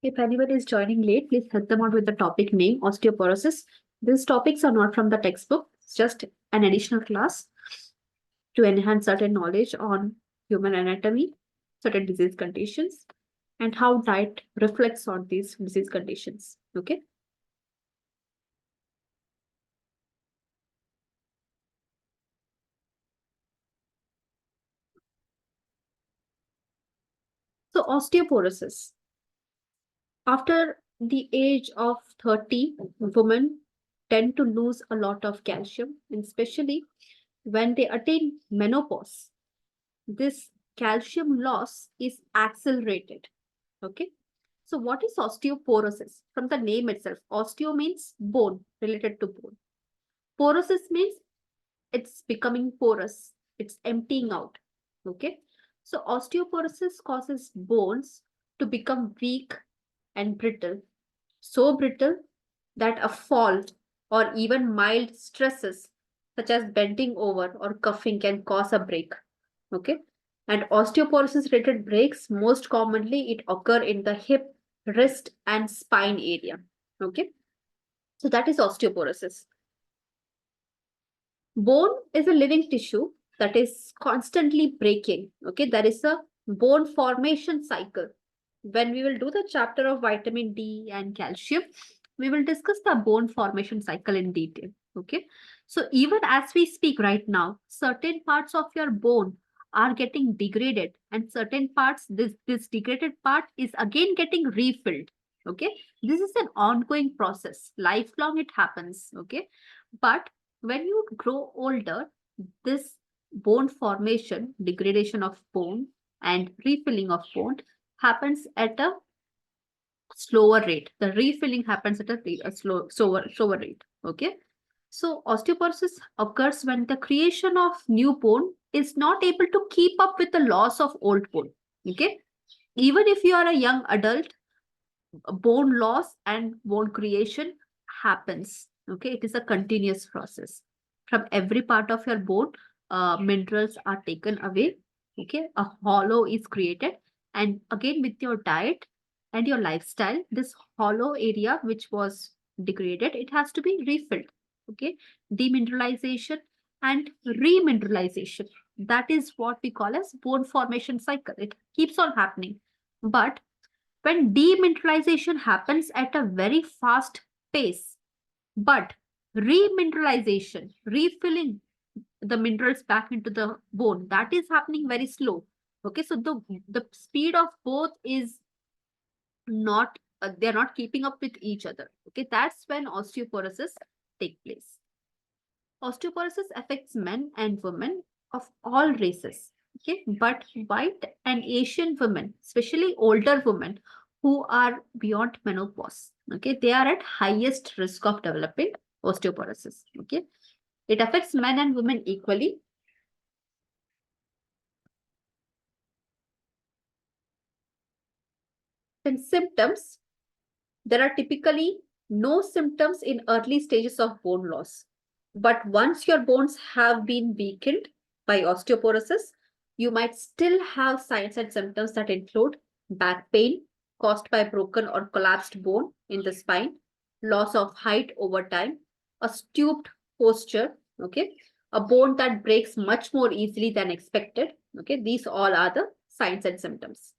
If anyone is joining late, please help them out with the topic name, osteoporosis. These topics are not from the textbook. It's just an additional class to enhance certain knowledge on human anatomy, certain disease conditions, and how diet reflects on these disease conditions. Okay. So osteoporosis. After the age of 30, women tend to lose a lot of calcium, and especially when they attain menopause, this calcium loss is accelerated. Okay. So, what is osteoporosis? From the name itself, osteo means bone, related to bone. Porosis means it's becoming porous, it's emptying out. Okay. So, osteoporosis causes bones to become weak and brittle, so brittle that a fall or even mild stresses, such as bending over or cuffing, can cause a break. Okay. And osteoporosis related breaks, most commonly it occur in the hip, wrist and spine area. Okay. So that is osteoporosis. Bone is a living tissue that is constantly breaking. Okay. There is a bone formation cycle. When we will do the chapter of vitamin D and calcium, we will discuss the bone formation cycle in detail. Okay. So even as we speak right now, certain parts of your bone are getting degraded, and certain parts, this degraded part is again getting refilled. Okay. This is an ongoing process. Lifelong it happens. Okay. But when you grow older, this bone formation, degradation of bone and refilling of bone happens at a slower rate. The refilling happens at a slower rate. Okay. So osteoporosis occurs when the creation of new bone is not able to keep up with the loss of old bone. Okay. Even if you are a young adult, bone loss and bone creation happens. Okay. It is a continuous process. From every part of your bone, minerals are taken away. Okay. A hollow is created. And again, with your diet and your lifestyle, this hollow area which was degraded, it has to be refilled. Okay. Demineralization and remineralization. That is what we call as bone formation cycle. It keeps on happening. But when demineralization happens at a very fast pace, but remineralization, refilling the minerals back into the bone, that is happening very slow. Okay, so the speed of both is not, they're not keeping up with each other. Okay, that's when osteoporosis take place. Osteoporosis affects men and women of all races. Okay, but white and Asian women, especially older women who are beyond menopause, okay, they are at highest risk of developing osteoporosis. Okay, it affects men and women equally. In symptoms, there are typically no symptoms in early stages of bone loss. But once your bones have been weakened by osteoporosis, you might still have signs and symptoms that include back pain caused by broken or collapsed bone in the spine, loss of height over time, a stooped posture, okay, a bone that breaks much more easily than expected. Okay, these all are the signs and symptoms.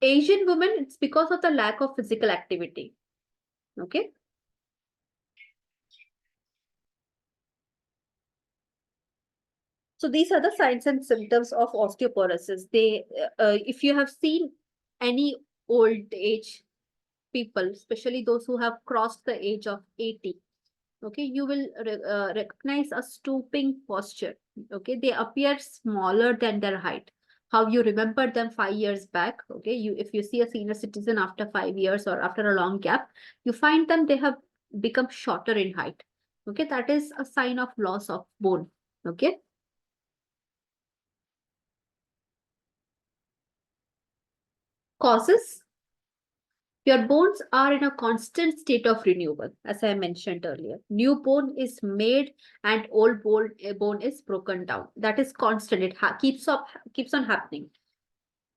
Asian women, it's because of the lack of physical activity. Okay. So these are the signs and symptoms of osteoporosis. If you have seen any old age people, especially those who have crossed the age of 80, okay, you will recognize a stooping posture. Okay, they appear smaller than their height. How you remember them 5 years back. Okay, if you see a senior citizen after 5 years or after a long gap, you find them they have become shorter in height. Okay, that is a sign of loss of bone. Okay. Causes. Your bones are in a constant state of renewal, as I mentioned earlier. New bone is made and old bone is broken down. That is constant. It keeps on happening.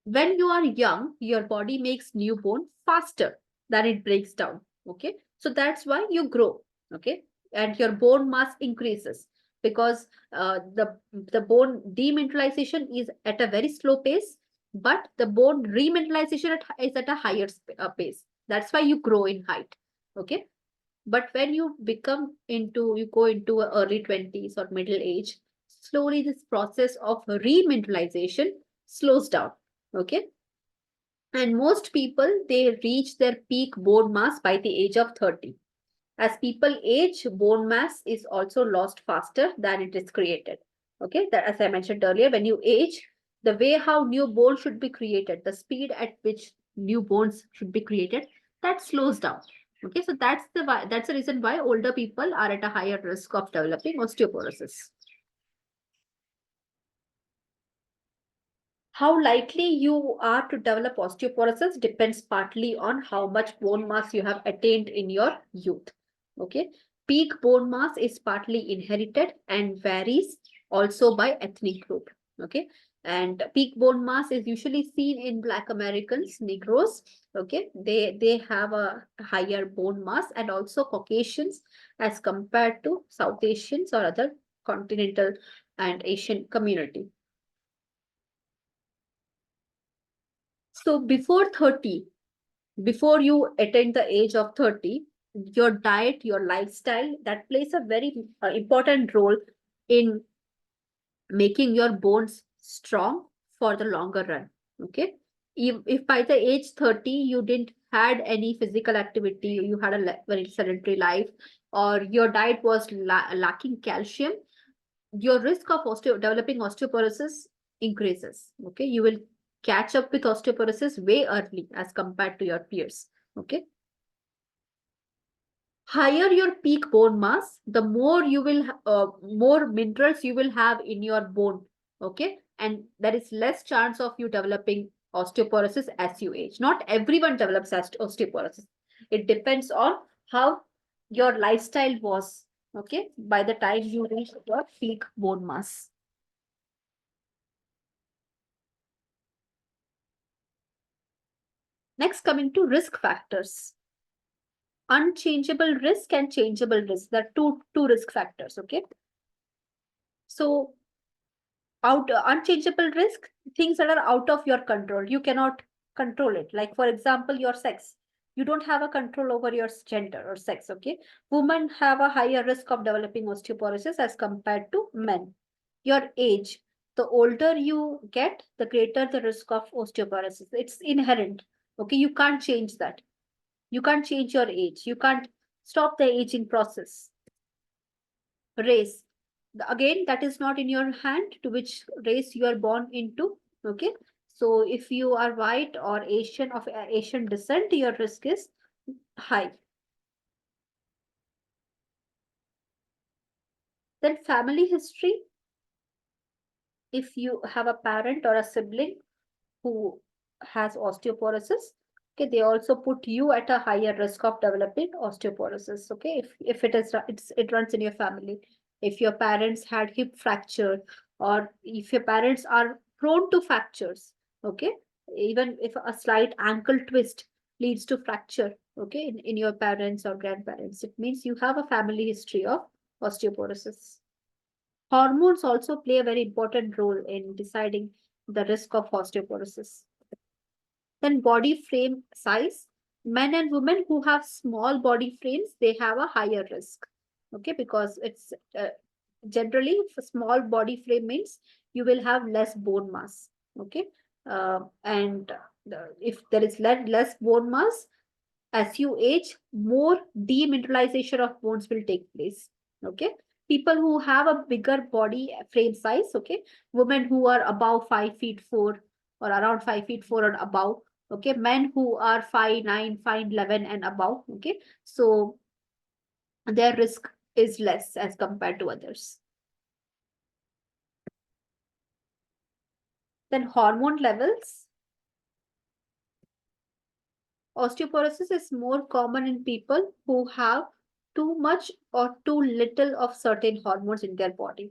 When you are young, your body makes new bone faster than it breaks down. Okay, so that's why you grow. Okay, and your bone mass increases because the bone demineralization is at a very slow pace, but the bone remineralization is at a higher pace. That's why you grow in height. Okay, but when you go into early 20s or middle age, slowly this process of remineralization slows down. Okay, and most people, they reach their peak bone mass by the age of 30. As people age, bone mass is also lost faster than it is created. Okay, that, as I mentioned earlier, when you age, the way how new bone should be created, the speed at which new bones should be created, that slows down. Okay, so that's the reason why older people are at a higher risk of developing osteoporosis. How likely you are to develop osteoporosis depends partly on how much bone mass you have attained in your youth. Okay. Peak bone mass is partly inherited and varies also by ethnic group. Okay. And peak bone mass is usually seen in Black Americans, Negroes. Okay. They have a higher bone mass, and also Caucasians as compared to South Asians or other continental and Asian community. So before 30, before you attain the age of 30, your diet, your lifestyle, that plays a very important role in making your bones strong for the longer run. Okay. If by the age 30, you didn't had any physical activity, you had a very sedentary life, or your diet was lacking calcium, your risk of developing osteoporosis increases. Okay, you will catch up with osteoporosis way early as compared to your peers. Okay, higher your peak bone mass, the more you will more minerals you will have in your bone. Okay, and there is less chance of you developing osteoporosis as you age. Not everyone develops osteoporosis. It depends on how your lifestyle was. Okay, by the time you reach your peak bone mass. Next, coming to risk factors. Unchangeable risk and changeable risk. There are two risk factors. Okay. So unchangeable risk, things that are out of your control. You cannot control it. Like, for example, your sex. You don't have a control over your gender or sex. Okay. Women have a higher risk of developing osteoporosis as compared to men. Your age. The older you get, the greater the risk of osteoporosis. It's inherent. Okay. You can't change that. You can't change your age. You can't stop the aging process. Race. Again, that is not in your hand to which race you are born into. Okay. So if you are white or Asian of Asian descent, your risk is high. Then family history. If you have a parent or a sibling who has osteoporosis, okay, they also put you at a higher risk of developing osteoporosis. Okay, if it runs in your family. If your parents had hip fracture, or if your parents are prone to fractures, okay, even if a slight ankle twist leads to fracture, okay, in your parents or grandparents, it means you have a family history of osteoporosis. Hormones also play a very important role in deciding the risk of osteoporosis. Then body frame size. Men and women who have small body frames, they have a higher risk. Okay, because it's generally for small body frame means you will have less bone mass. Okay, and if there is less bone mass, as you age, more demineralization of bones will take place. Okay, people who have a bigger body frame size, okay, women who are above 5'4" or around 5'4" or above, okay, men who are 5'9", 5'11" and above, okay, so their risk is less as compared to others. Then hormone levels. Osteoporosis is more common in people who have too much or too little of certain hormones in their body.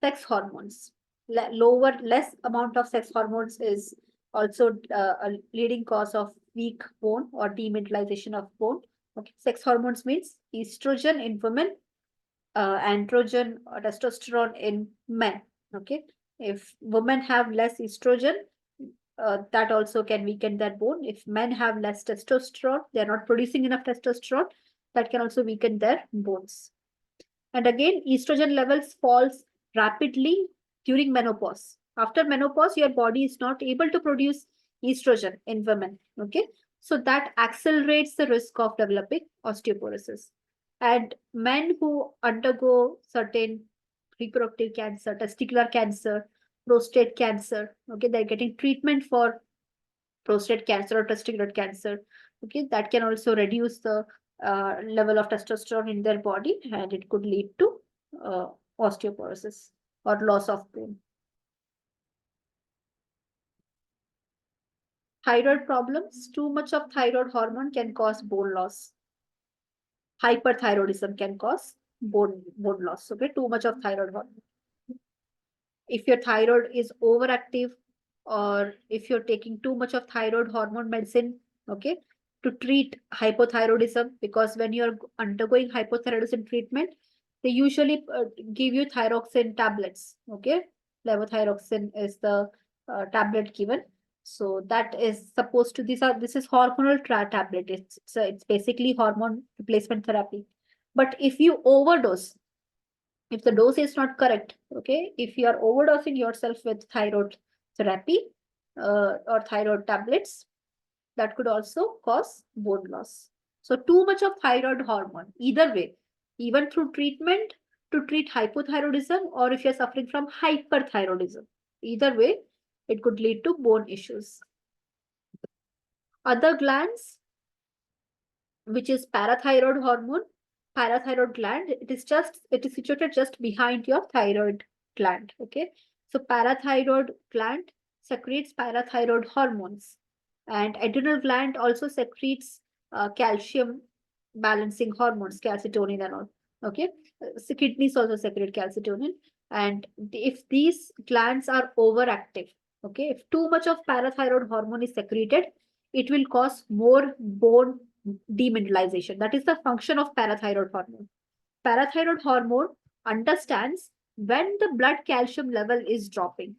Sex hormones. Less amount of sex hormones is also a leading cause of weak bone or demineralization of bone. Okay. Sex hormones means estrogen in women, androgen or testosterone in men. Okay. If women have less estrogen, that also can weaken their bone. If men have less testosterone, they're not producing enough testosterone, that can also weaken their bones. And again, estrogen levels falls rapidly during menopause. After menopause, your body is not able to produce estrogen in women. Okay. So that accelerates the risk of developing osteoporosis. And men who undergo certain reproductive cancer, testicular cancer, prostate cancer, okay, they're getting treatment for prostate cancer or testicular cancer. Okay, that can also reduce the level of testosterone in their body, and it could lead to uh, osteoporosis or loss of bone. Thyroid problems. Too much of thyroid hormone can cause bone loss. Hyperthyroidism can cause bone loss. Okay, too much of thyroid hormone. If your thyroid is overactive, or if you're taking too much of thyroid hormone medicine, okay, to treat hypothyroidism, because when you're undergoing hypothyroidism treatment, they usually give you thyroxine tablets. Okay, levothyroxine is the tablet given. So that is supposed to, this is hormonal tablet. It's basically hormone replacement therapy. But if you overdose, if the dose is not correct, okay, if you are overdosing yourself with thyroid therapy or thyroid tablets, that could also cause bone loss. So too much of thyroid hormone, either way, even through treatment to treat hypothyroidism, or if you're suffering from hyperthyroidism, either way, it could lead to bone issues. Other glands, which is parathyroid hormone, parathyroid gland, it is situated just behind your thyroid gland. Okay, so parathyroid gland secretes parathyroid hormones, and adrenal gland also secretes calcium balancing hormones, calcitonin and all. Okay, so kidneys also secrete calcitonin. And if these glands are overactive, okay, if too much of parathyroid hormone is secreted, it will cause more bone demineralization. That is the function of parathyroid hormone. Parathyroid hormone understands when the blood calcium level is dropping.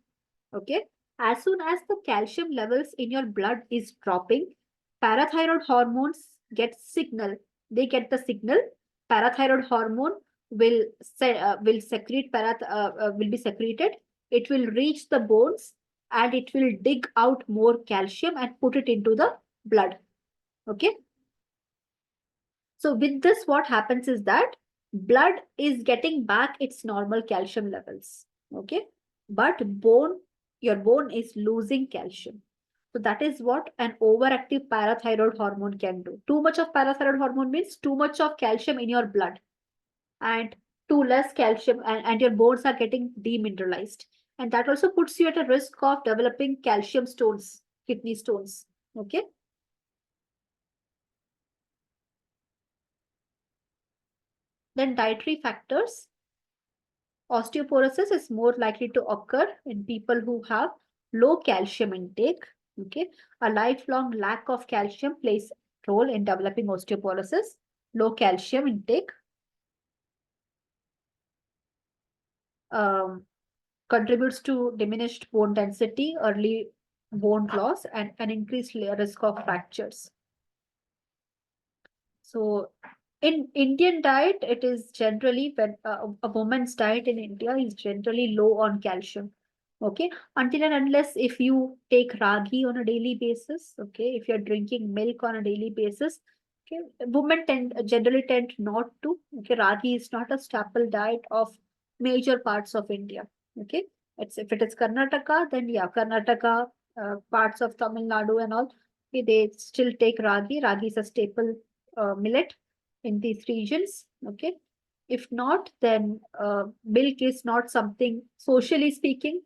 Okay. As soon as the calcium levels in your blood is dropping, parathyroid hormones get signal. They get the signal. Parathyroid hormone will secrete will be secreted. It will reach the bones, and it will dig out more calcium and put it into the blood. Okay. So with this, what happens is that blood is getting back its normal calcium levels. Okay. But your bone is losing calcium. So that is what an overactive parathyroid hormone can do. Too much of parathyroid hormone means too much of calcium in your blood, and too less calcium, and your bones are getting demineralized. And that also puts you at a risk of developing calcium stones, kidney stones. Okay. Then dietary factors. Osteoporosis is more likely to occur in people who have low calcium intake. Okay, a lifelong lack of calcium plays a role in developing osteoporosis. Low calcium intake um, contributes to diminished bone density, early bone loss, and an increased risk of fractures. So, in Indian diet, it is generally, when a woman's diet in India is generally low on calcium. Okay, until and unless if you take ragi on a daily basis, okay, if you're drinking milk on a daily basis, okay, women generally tend not to. Okay, ragi is not a staple diet of major parts of India. Okay, it's, if it is Karnataka, then yeah, Karnataka, parts of Tamil Nadu and all, okay, they still take ragi. Ragi is a staple millet in these regions. Okay, if not, then milk is not something, socially speaking,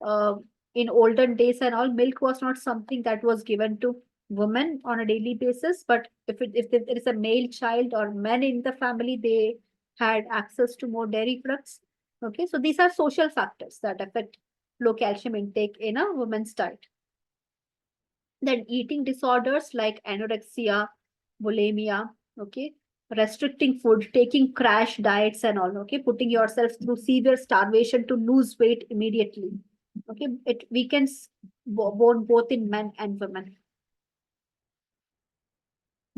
uh, in olden days and all, milk was not something that was given to women on a daily basis, but if there is a male child or men in the family, they had access to more dairy products. Okay, so these are social factors that affect low calcium intake in a woman's diet. Then eating disorders like anorexia, bulimia, okay, restricting food, taking crash diets and all, okay, putting yourself through severe starvation to lose weight immediately. Okay, it weakens bone both in men and women.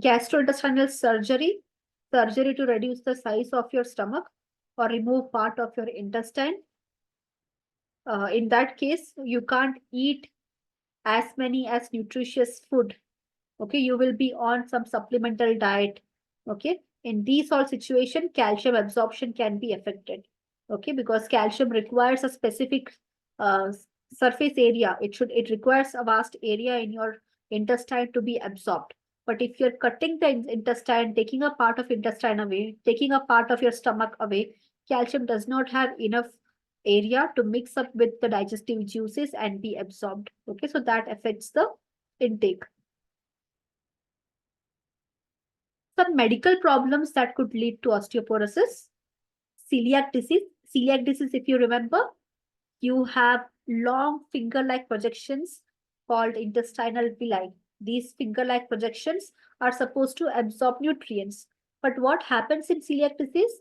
Gastrointestinal surgery, surgery to reduce the size of your stomach or remove part of your intestine. In that case, you can't eat as many as nutritious food. Okay, you will be on some supplemental diet. Okay, in these all situation, calcium absorption can be affected. Okay, because calcium requires a specific uh, surface area. It requires a vast area in your intestine to be absorbed. But if you're cutting the intestine, taking a part of intestine away, taking a part of your stomach away, calcium does not have enough area to mix up with the digestive juices and be absorbed. Okay, so that affects the intake. Some medical problems that could lead to osteoporosis. Celiac disease. Celiac disease, if you remember, you have long finger-like projections called intestinal villi. These finger-like projections are supposed to absorb nutrients. But what happens in celiac disease?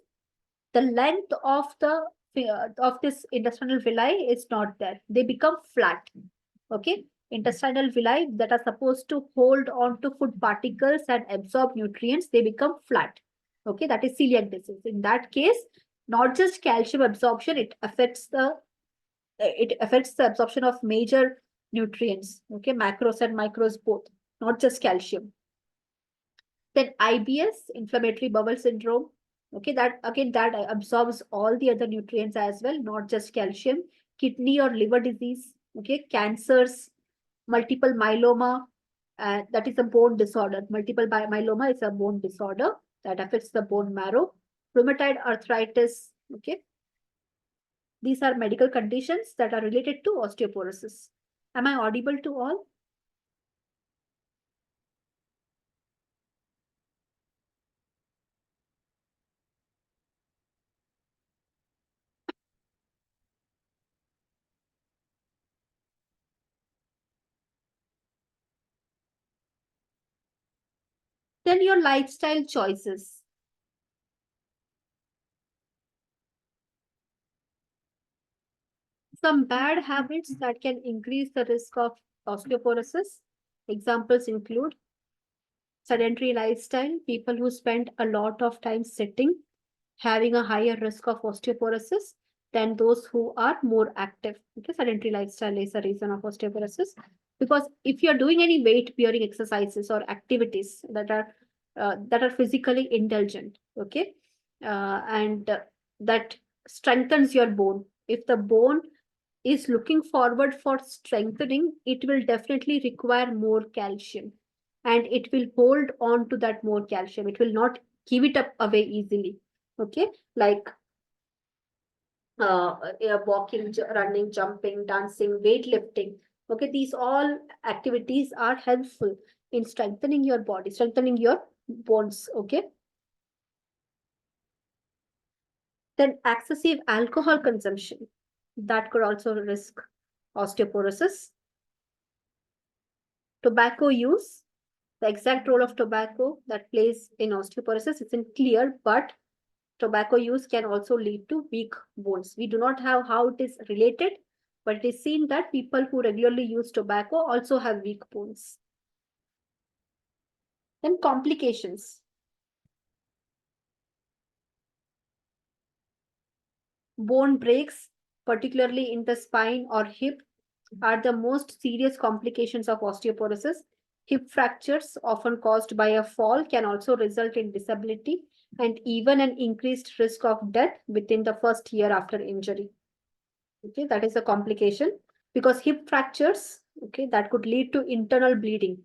The length of this intestinal villi is not there. They become flat. Okay, intestinal villi that are supposed to hold on to food particles and absorb nutrients, they become flat. Okay, that is celiac disease. In that case, not just calcium absorption, it affects the absorption of major nutrients. Okay, macros and micros both, not just calcium. Then IBS, inflammatory bowel syndrome. Okay, that again that absorbs all the other nutrients as well, not just calcium. Kidney or liver disease. Okay, cancers, multiple myeloma, that is a bone disorder. Multiple myeloma is a bone disorder that affects the bone marrow. Rheumatoid arthritis. Okay, these are medical conditions that are related to osteoporosis. Am I audible to all? Then your lifestyle choices. Some bad habits that can increase the risk of osteoporosis. Examples include sedentary lifestyle, people who spend a lot of time sitting, having a higher risk of osteoporosis than those who are more active. Okay, sedentary lifestyle is a reason of osteoporosis because if you're doing any weight bearing exercises or activities that are physically indulgent, okay, and that strengthens your bone. If the bone is looking forward for strengthening, it will definitely require more calcium and it will hold on to that more calcium. It will not give it up away easily. Okay, like walking, running, jumping, dancing, weightlifting. Okay, these all activities are helpful in strengthening your body, strengthening your bones. Okay, then excessive alcohol consumption that could also risk osteoporosis. Tobacco use, the exact role of tobacco that plays in osteoporosis isn't clear, but tobacco use can also lead to weak bones. We do not have how it is related, but it is seen that people who regularly use tobacco also have weak bones. Then complications. Bone breaks, particularly in the spine or hip, are the most serious complications of osteoporosis. Hip fractures, often caused by a fall, can also result in disability and even an increased risk of death within the first year after injury. Okay, that is a complication because hip fractures, okay, that could lead to internal bleeding.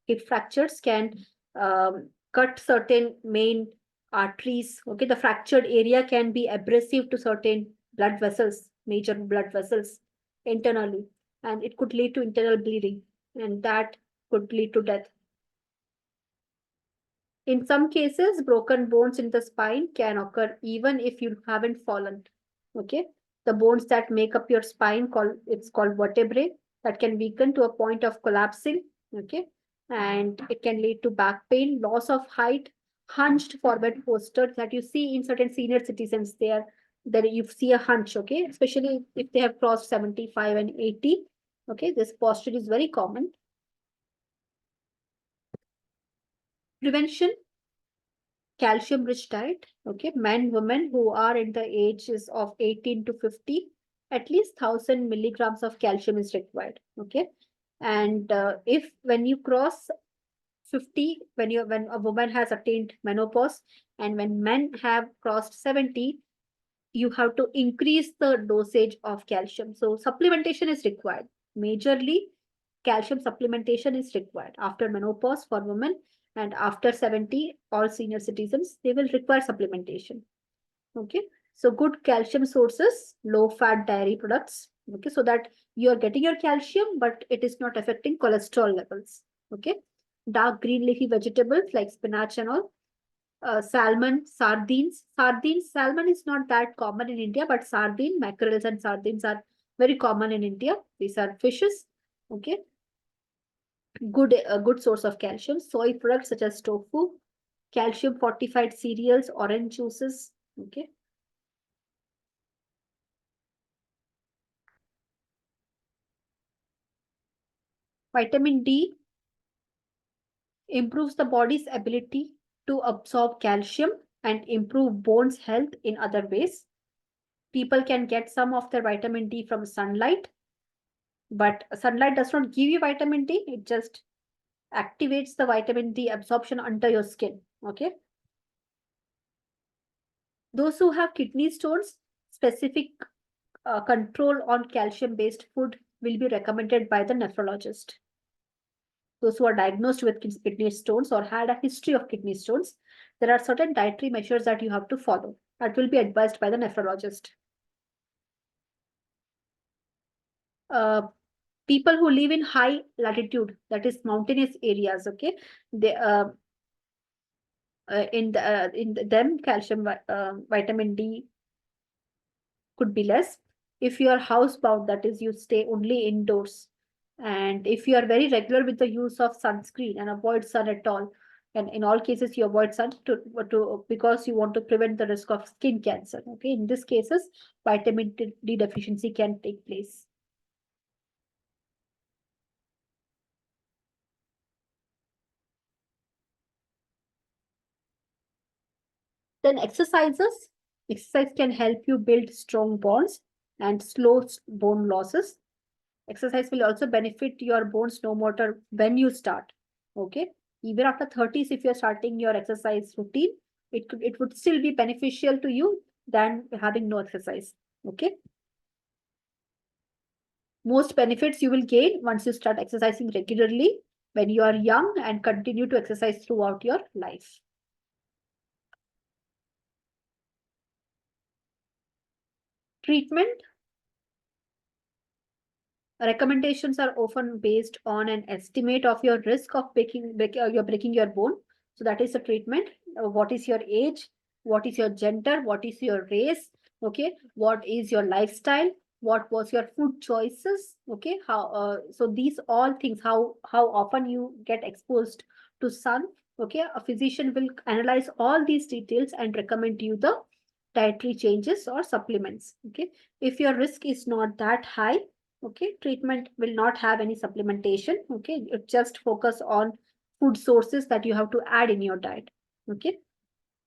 Hip fractures can cut certain main arteries. Okay, the fractured area can be abrasive to certain blood vessels, major blood vessels internally, and it could lead to internal bleeding, and that could lead to death. In some cases, broken bones in the spine can occur even if you haven't fallen. Okay. The bones that make up your spine it's called vertebrae that can weaken to a point of collapsing. Okay. And it can lead to back pain, loss of height, hunched forward posture that you see in certain senior citizens there. That you see a hunch, okay, especially if they have crossed 75 and 80. Okay, this posture is very common. Prevention, calcium rich diet. Okay, men, women who are in the ages of 18 to 50, at least 1,000 milligrams of calcium is required. Okay, and if when you cross 50, when a woman has attained menopause, and when men have crossed 70, you have to increase the dosage of calcium. So supplementation is required. Majorly, calcium supplementation is required after menopause for women, and after 70, all senior citizens, they will require supplementation. Okay. So good calcium sources, low fat dairy products. Okay. So that you're getting your calcium, but it is not affecting cholesterol levels. Okay. Dark green leafy vegetables like spinach and all, salmon, sardines. Salmon is not that common in India, but sardine, mackerels, and sardines are very common in India. These are fishes. Okay, good a good source of calcium. Soy products such as tofu, calcium fortified cereals, orange juices. Okay, vitamin D improves the body's ability to absorb calcium and improve bones health in other ways. People can get some of their vitamin D from sunlight, but sunlight does not give you vitamin D, it just activates the vitamin D absorption under your skin. Okay. Those who have kidney stones, specific control on calcium based food will be recommended by the nephrologist. Those who are diagnosed with kidney stones or had a history of kidney stones, there are certain dietary measures that you have to follow that will be advised by the nephrologist. Uh, People who live in high latitude, that is mountainous areas, okay, they in them calcium vitamin D could be less. If you are housebound, that is you stay only indoors, and if you are very regular with the use of sunscreen and avoid sun at all, and in all cases you avoid sun to because you want to prevent the risk of skin cancer. Okay, in these cases vitamin D deficiency can take place. Then exercises. Exercise can help you build strong bonds and slow bone losses. Exercise will also benefit your bones no matter when you start. Okay. Even after 30s, if you're starting your exercise routine, it would still be beneficial to you than having no exercise. Okay. Most benefits you will gain once you start exercising regularly when you are young and continue to exercise throughout your life. Treatment recommendations are often based on an estimate of your risk of breaking your bone. So that is the treatment. What is your age? What is your gender? What is your race? Okay. What is your lifestyle? What was your food choices? Okay. How? So these all things. How often you get exposed to sun? Okay. A physician will analyze all these details and recommend you the dietary changes or supplements. Okay. If your risk is not that high, okay, treatment will not have any supplementation. Okay, it just focus on food sources that you have to add in your diet. Okay,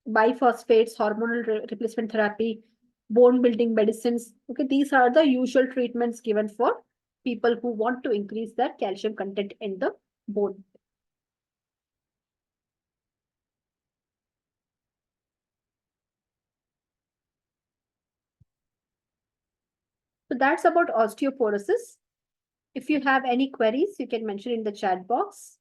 biphosphates, hormonal replacement therapy, bone building medicines. Okay, these are the usual treatments given for people who want to increase their calcium content in the bone. So that's about osteoporosis. If you have any queries, you can mention in the chat box.